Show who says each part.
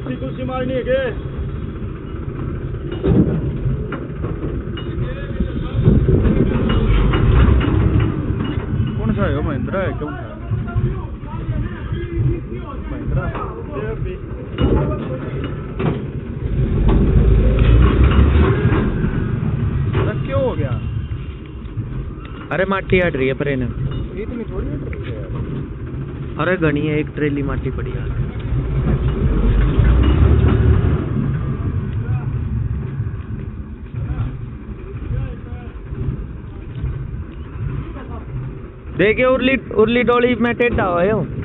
Speaker 1: कुर्सी कुर्सी मारनी है के कौन सा है महिंद्रा है कौन सा महिंद्रा क्यों हो गया?
Speaker 2: अरे माटी हट रही है पर
Speaker 1: इतनी थोड़ी हट रही है यार।
Speaker 2: अरे घनी है, एक ट्रेली माटी पड़ी है। देखिए उर्ली उर्ली डोली में टेढ़ा हुआ है।